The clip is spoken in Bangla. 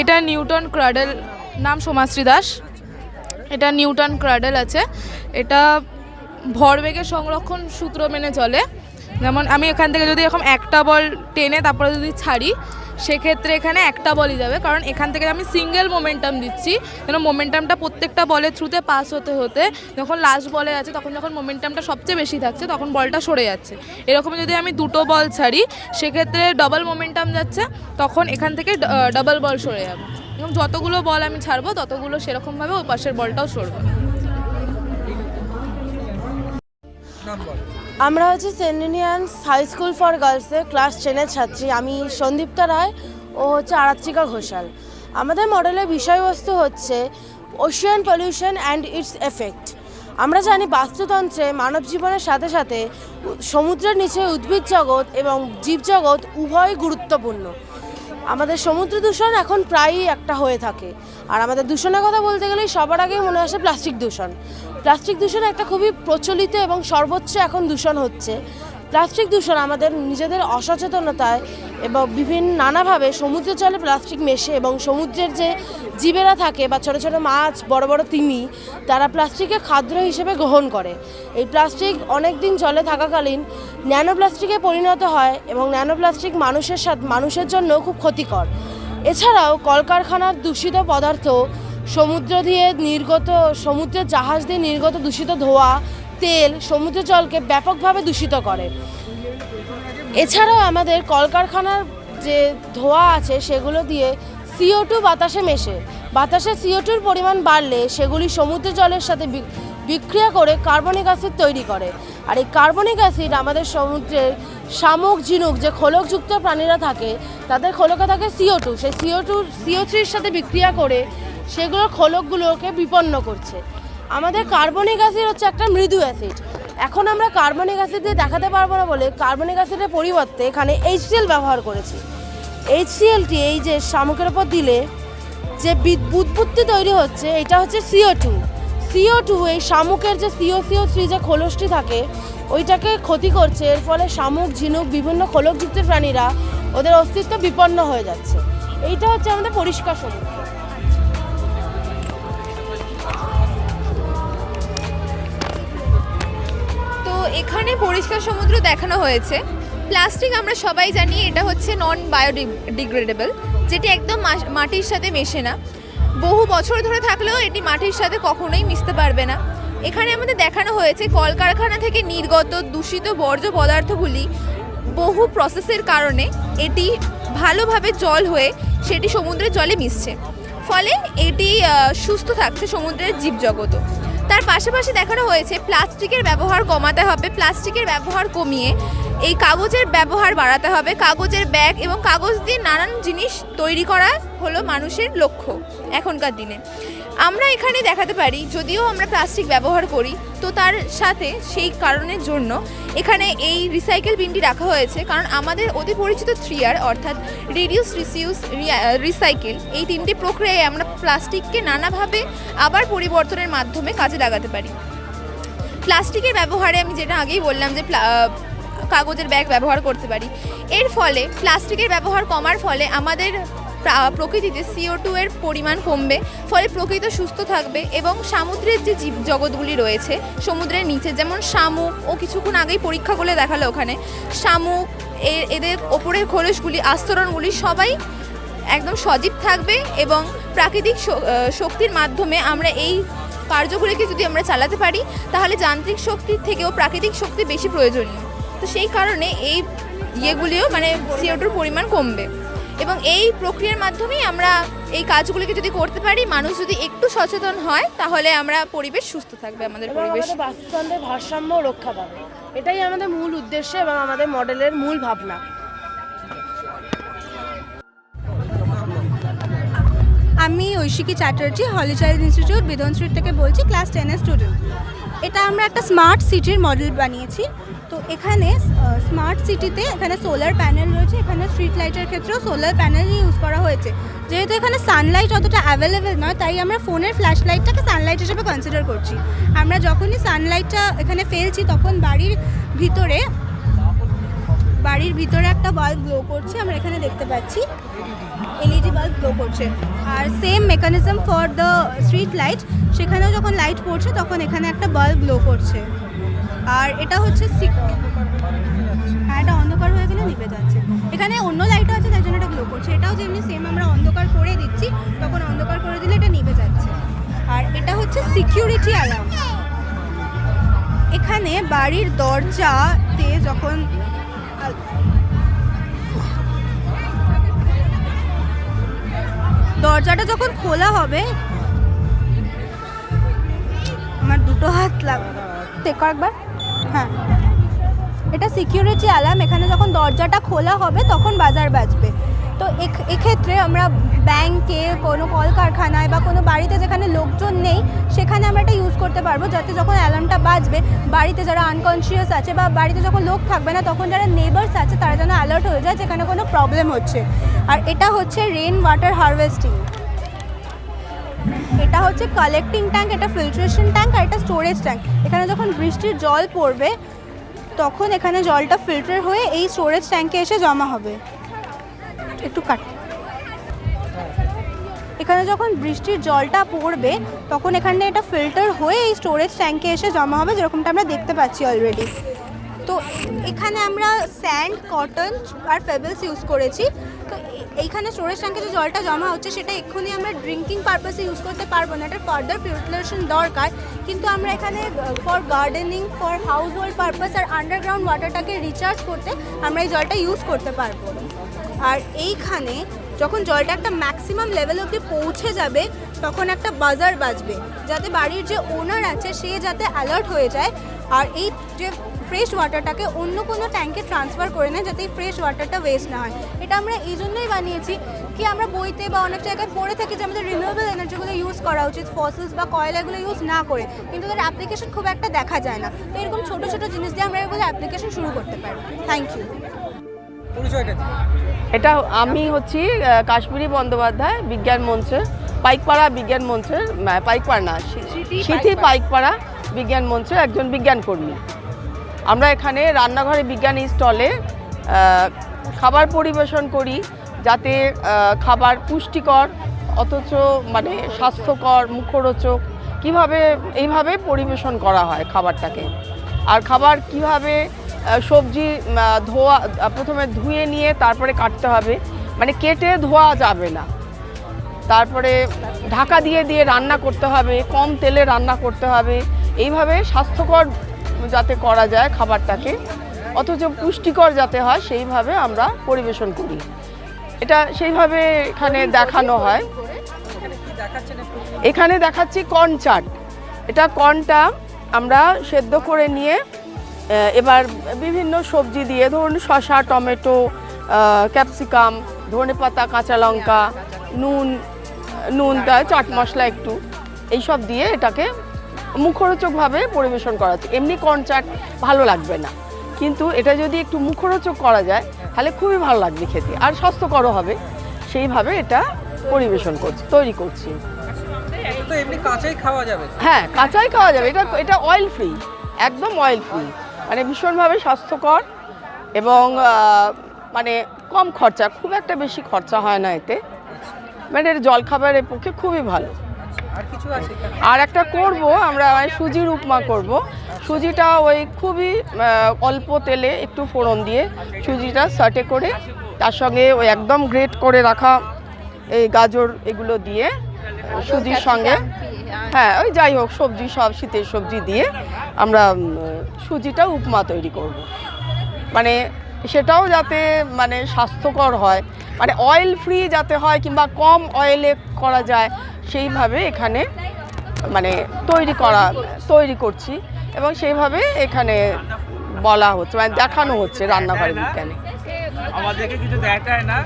এটা নিউটন ক্রাডেল, নাম সোমাশ্রী দাস। এটা নিউটন ক্রাডেল আছে। এটা ভরবেগের সংরক্ষণ সূত্র মেনে চলে। যেমন আমি এখান থেকে যদি এরকম একটা বল টেনে তারপরে যদি ছাড়ি, সেক্ষেত্রে এখানে একটা বলই যাবে, কারণ এখান থেকে আমি সিঙ্গেল মোমেন্টাম দিচ্ছি। যেন মোমেন্টামটা প্রত্যেকটা বলের থ্রুতে পাস হতে হতে যখন লাস্ট বলে আছে তখন যখন মোমেন্টামটা সবচেয়ে বেশি থাকছে তখন বলটা সরে যাচ্ছে। এরকম যদি আমি দুটো বল ছাড়ি সেক্ষেত্রে ডবল মোমেন্টাম যাচ্ছে, তখন এখান থেকে ডাবল বল সরে যাবে। এবং যতগুলো বল আমি ছাড়বো ততগুলো সেরকমভাবে ওই পাশের বলটাও সরবে। আমরা হচ্ছে Saint Unions high school for গার্লসে ক্লাস 10-এর ছাত্রী। আমি সন্দীপ্তা রায় ও হচ্ছে আরাত্রিকা ঘোষাল। আমাদের মডেলের বিষয়বস্তু হচ্ছে Ocean pollution and it's effect. আমরা জানি বাস্তুতন্ত্রে মানব জীবনের সাথে সাথে সমুদ্রের নিচে উদ্ভিদ জগৎ এবং জীবজগৎ উভয়ই গুরুত্বপূর্ণ। আমাদের সমুদ্র দূষণ এখন প্রায়ই একটা হয়ে থাকে। আর আমাদের দূষণের কথা বলতে গেলেই সবার আগেই মনে আসে প্লাস্টিক দূষণ। প্লাস্টিক দূষণ একটা খুবই প্রচলিত এবং সর্বোচ্চ এখন দূষণ হচ্ছে। প্লাস্টিক দূষণ আমাদের নিজেদের অসচেতনতায় এবং বিভিন্ন নানাভাবে সমুদ্রের জলে প্লাস্টিক মেশে এবং সমুদ্রের যে জীবেরা থাকে বা ছোটো ছোটো মাছ, বড় বড় তিমি, তারা প্লাস্টিককে খাদ্য হিসেবে গ্রহণ করে। এই প্লাস্টিক অনেক দিন জলে থাকাকালীন ন্যানো প্লাস্টিকে পরিণত হয় এবং ন্যানো প্লাস্টিক মানুষের জন্য খুব ক্ষতিকর। এছাড়াও কলকারখানার দূষিত পদার্থ, সমুদ্রের জাহাজ দিয়ে নির্গত দূষিত ধোঁয়া, তেল সমুদ্রের জলকে ব্যাপকভাবে দূষিত করে। এছাড়াও আমাদের কলকারখানার যে ধোঁয়া আছে সেগুলো দিয়ে CO2 বাতাসে মেশে। বাতাসে CO2-র পরিমাণ বাড়লে সেগুলি সমুদ্রের জলের সাথে বিক্রিয়া করে কার্বনিক অ্যাসিড তৈরি করে। আর এই কার্বনিক অ্যাসিড আমাদের সমুদ্রের শামুক, ঝিনুক যে খোলকযুক্ত প্রাণীরা থাকে তাদের খোলকে থাকে CO2। সেই CO3-র সাথে বিক্রিয়া করে সেগুলোর খোলকগুলোকে বিপন্ন করছে। আমাদের কার্বনিক অ্যাসিড হচ্ছে একটা মৃদু অ্যাসিড। এখন আমরা কার্বনিক অ্যাসিড দিয়ে দেখাতে পারবো না বলে কার্বনিক অ্যাসিডের পরিবর্তে এখানে HCl ব্যবহার করেছি। HClটি এই যে শামুকের ওপর দিলে যে বুদবুদটি তৈরি হচ্ছে এটা হচ্ছে CO2। এই শামুকের যে CO3 যে খোলসটি থাকে ওইটাকে ক্ষতি করছে। এর ফলে শামুক, ঝিনুক, বিভিন্ন খোলকযুক্ত প্রাণীরা ওদের অস্তিত্ব বিপন্ন হয়ে যাচ্ছে। এইটা হচ্ছে আমাদের পরিষ্কার সমুদ্র। এখানে পরিষ্কার সমুদ্র দেখানো হয়েছে। প্লাস্টিক আমরা সবাই জানি এটা হচ্ছে নন বায়োডিগ্রেডেবল, যেটি একদম মাটির সাথে মেশে না। বহু বছর ধরে থাকলেও এটি মাটির সাথে কখনোই মিশতে পারবে না। এখানে আমাদের দেখানো হয়েছে কলকারখানা থেকে নির্গত দূষিত বর্জ্য পদার্থগুলি বহু প্রসেসের কারণে এটি ভালোভাবে জল হয়ে সেটি সমুদ্রের জলে মিশছে, ফলে এটি সুস্থ থাকছে সমুদ্রের জীবজগৎ। তার পাশাপাশি দেখানো হয়েছে প্লাস্টিকের ব্যবহার কমাতে হবে। প্লাস্টিকের ব্যবহার কমিয়ে এই কাগজের ব্যবহার বাড়াতে হবে। কাগজের ব্যাগ এবং কাগজ দিয়ে নানান জিনিস তৈরি করা হলো মানুষের লক্ষ্য এখনকার দিনে। আমরা এখানে দেখাতে পারি যদিও আমরা প্লাস্টিক ব্যবহার করি, তো তার সাথে সেই কারণের জন্য এখানে এই রিসাইকেল বিনটি রাখা হয়েছে। কারণ আমাদের অতি পরিচিত 3R অর্থাৎ রিডিউস, রিসিউজ, রিসাইকেল, এই তিনটি প্রক্রিয়ায় আমরা প্লাস্টিককে নানাভাবে আবার পরিবর্তনের মাধ্যমে কাজে লাগাতে পারি। প্লাস্টিকের ব্যবহারে আমি যেটা আগেই বললাম যে কাগজের ব্যাগ ব্যবহার করতে পারি। এর ফলে প্লাস্টিকের ব্যবহার কমার ফলে আমাদের প্রকৃতিতে CO2 এর পরিমাণ কমবে, ফলে প্রকৃতি সুস্থ থাকবে এবং সমুদ্রের যে জীব জগৎগুলি রয়েছে সমুদ্রের নিচে, যেমন শামুক, ও কিছুক্ষণ আগেই পরীক্ষা করে দেখালো ওখানে শামুক, এদের ওপরের খোলসগুলি, আস্তরণগুলি সবাই একদম সজীব থাকবে এবং প্রাকৃতিক শক্তির মাধ্যমে আমরা এই কার্যগুলিকে যদি আমরা চালাতে পারি তাহলে যান্ত্রিক শক্তির থেকেও প্রাকৃতিক শক্তি বেশি প্রয়োজনীয়। তো সেই কারণে এই ইয়েগুলিও মানে CO2-র পরিমাণ কমবে এবং এই প্রক্রিয়ার মাধ্যমেই আমরা এই কাজগুলিকে যদি করতে পারি, মানুষ যদি একটু সচেতন হয় তাহলে আমরা পরিবেশ সুস্থ থাকবে, আমাদের পরিবেশ, বাস্তুতন্ত্রের ভারসাম্য রক্ষা পাবে। এটাই আমাদের মূল উদ্দেশ্য এবং আমাদের মডেলের মূল ভাবনা। আমি ঐশিকী চ্যাটার্জি, হলি চাইল্ড ইনস্টিটিউট, বিধন স্ট্রিট থেকে বলছি, ক্লাস 10-এর স্টুডেন্ট। এটা আমরা একটা স্মার্ট সিটির মডেল বানিয়েছি। তো এখানে স্মার্ট সিটিতে এখানে সোলার প্যানেল রয়েছে। এখানে স্ট্রিট লাইটের ক্ষেত্রেও সোলার প্যানেলই ইউজ করা হয়েছে। যেহেতু এখানে সানলাইট অতটা অ্যাভেলেবেল নয়, তাই আমরা ফোনের ফ্ল্যাশ লাইটটাকে সানলাইট হিসেবে কনসিডার করছি। আমরা যখনই সানলাইটটা এখানে ফেলছি তখন বাড়ির ভিতরে বাড়ির ভিতরে একটা বাল্ব গ্লো করছে, আমরা এখানে দেখতে পাচ্ছি এলইডি বাল্ব গ্লো করছে। আর same mechanism for the street light, সেখানেও যখন লাইট পড়ছে তখন এখানে একটা বাল্ব গ্লো করছে। আর এটা হচ্ছে হ্যাঁ, এটা অন্ধকার হয়ে গেলে নিভে যাচ্ছে। এখানে অন্য লাইটও আছে তাই জন্য এটা গ্লো করছে। এটাও যেমনি সেম আমরা অন্ধকার করে দিচ্ছি, তখন অন্ধকার করে দিলে এটা নিভে যাচ্ছে। আর এটা হচ্ছে সিকিউরিটি অ্যালার্ম। এখানে বাড়ির দরজাতে যখন দরজাটা যখন খোলা হবে, আমার দুটো হাত লাগবে, দেখো একবার। হ্যাঁ, এটা সিকিউরিটি অ্যালার্ম। এখানে যখন দরজাটা খোলা হবে তখন বাজার বাজবে। তো এক্ষেত্রে আমরা ব্যাংকে, কোনো কলকারখানায় বা কোনো বাড়িতে যেখানে লোকজন নেই সেখানে আমরা এটা ইউজ করতে পারবো, যাতে যখন অ্যালার্মটা বাজবে বাড়িতে যারা আনকনসিয়াস আছে বা বাড়িতে যখন লোক থাকবে না তখন যারা নেবার্স আছে তারা যেন অ্যালার্ট হয়ে যায় যেখানে কোনো প্রবলেম হচ্ছে। আর এটা হচ্ছে রেন ওয়াটার হারভেস্টিং। এটা হচ্ছে কালেক্টিং ট্যাঙ্ক, এটা ফিল্ট্রেশন ট্যাঙ্ক, আর এটা স্টোরেজ ট্যাঙ্ক। এখানে যখন বৃষ্টির জল পড়বে তখন এখানে জলটা ফিল্টার হয়ে এই স্টোরেজ ট্যাঙ্কে এসে জমা হবে। একটু কাট। এখানে যখন বৃষ্টির জলটা পড়বে তখন এখানে এটা ফিল্টার হয়ে এই স্টোরেজ ট্যাঙ্কে এসে জমা হবে, যেরকমটা আমরা দেখতে পাচ্ছি অলরেডি। তো এখানে আমরা স্যান্ড, কটন আর ফেবেলস ইউজ করেছি। তো এইখানে স্টোরেজ ট্যাঙ্কে যে জলটা জমা হচ্ছে সেটা এক্ষুনি আমরা ড্রিঙ্কিং পারপাসে ইউজ করতে পারবো না, এটা ফার্দার ফিল্ট্রেশন দরকার। কিন্তু আমরা এখানে for gardening, for household purpose আর আন্ডারগ্রাউন্ড ওয়াটারটাকে রিচার্জ করতে আমরা এই জলটা ইউজ করতে পারবো। আর এইখানে যখন জলটা একটা ম্যাক্সিমাম লেভেল অবধি পৌঁছে যাবে তখন একটা বাজার বাজবে, যাতে বাড়ির যে ওনার আছে সে যাতে অ্যালার্ট হয়ে যায় আর এই যে ফ্রেশ ওয়াটারটাকে অন্য কোনো ট্যাঙ্কে ট্রান্সফার করে নেয়, যাতে এই ফ্রেশ ওয়াটারটা ওয়েস্ট না হয়। এটা আমরা এই জন্যই বানিয়েছি কি আমরা বইতে বা অনেক জায়গায় পড়ে থাকি যে আমাদের রিনিউয়েবল এনার্জিগুলো ইউজ করা উচিত, ফসিলস বা কয়লাগুলো ইউজ না করে, কিন্তু তার অ্যাপ্লিকেশন খুব একটা দেখা যায় না। তো এরকম ছোটো ছোটো জিনিস দিয়ে আমরা এগুলো অ্যাপ্লিকেশন শুরু করতে পারি। Thank you. এটা আমি হচ্ছি কাশ্মীরি বন্দ্যোপাধ্যায়, বিজ্ঞান মঞ্চে, পাইকপাড়া বিজ্ঞান মঞ্চের, পাইকপাড়া না, সিথি পাইকপাড়া বিজ্ঞান মঞ্চে একজন বিজ্ঞান কর্মী। আমরা এখানে রান্নাঘরে বিজ্ঞানী স্টলে খাবার পরিবেশন করি, যাতে খাবার পুষ্টিকর অথচ মানে স্বাস্থ্যকর, মুখরোচক কীভাবে এইভাবে পরিবেশন করা হয় খাবারটাকে। আর খাবার কিভাবে সবজি ধোয়া, প্রথমে ধুয়ে নিয়ে তারপরে কাটতে হবে, মানে কেটে ধোয়া যাবে না। তারপরে ঢাকা দিয়ে দিয়ে রান্না করতে হবে, কম তেলে রান্না করতে হবে, এইভাবে স্বাস্থ্যকর যাতে করা যায় খাবারটাকে, অথচ পুষ্টিকর যাতে হয় সেইভাবে আমরা পরিবেশন করি। এটা সেইভাবে এখানে দেখানো হয়। এখানে দেখাচ্ছি কর্ন চাট। এটা কর্নটা আমরা সেদ্ধ করে নিয়ে এবার বিভিন্ন সবজি দিয়ে, ধরুন শসা, টমেটো, ক্যাপসিকাম, ধনেপাতা, কাঁচা লঙ্কা, নুন চাট মশলা একটু, এইসব দিয়ে এটাকে মুখরোচকভাবে পরিবেশন করা হচ্ছে। এমনি কর্ন চাট ভালো লাগবে না, কিন্তু এটা যদি একটু মুখরোচক করা যায় তাহলে খুবই ভালো লাগবে খেতে, আর স্বাস্থ্যকরও হবে। সেইভাবে এটা পরিবেশন তৈরি করছি। এমনি কাঁচাই খাওয়া যাবে? হ্যাঁ, কাঁচাই খাওয়া যাবে। এটা অয়েল ফ্রি, একদম অয়েল ফ্রি, মানে ভীষণভাবে স্বাস্থ্যকর এবং মানে কম খরচা, খুব একটা বেশি খরচা হয় না এতে। মানে এর জলখাবারের পক্ষে খুবই ভালো। আর একটা করব আমরা, সুজির উপমা করব। সুজিটা ওই খুবই অল্প তেলে একটু ফোড়ন দিয়ে সুজিটা সাটে করে তার সঙ্গে ওই একদম গ্রেট করে রাখা এই গাজর এগুলো দিয়ে সুজির সঙ্গে, হ্যাঁ ওই যাই হোক সবজি, সব শীতের সবজি দিয়ে আমরা সুজিটা উপমা তৈরি করব। মানে সেটাও যাতে মানে স্বাস্থ্যকর হয়, মানে অয়েল ফ্রি যাতে হয় কিংবা কম অয়েলে করা যায়, সেইভাবে এখানে মানে তৈরি করছি এবং সেইভাবে এখানে বলা হচ্ছে, মানে দেখানো হচ্ছে রান্নাঘরে বিজ্ঞানে। আমাদেরকে কিছু দেখায় না।